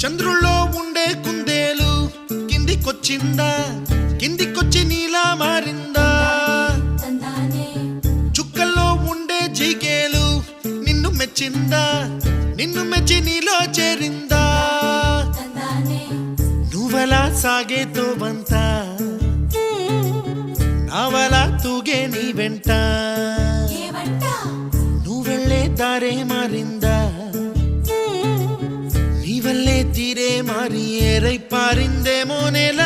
చంద్రుల్లో ఉండే కుందేలు కిందికొచ్చిందా, కిందికొచ్చి నీలా మారిందా? చుక్కల్లో ఉండే జిగేలు నిన్ను మెచ్చిందా, నిన్ను మెచ్చి నీలో చేరిందా? నువ్వలా సాగే తోవంత నావలా తూగే నీ వెంట, నువ్వెళ్ళే దారే మారిందా, నీ వల్లే తీరే మారి ఏరై పారిందేమో నేల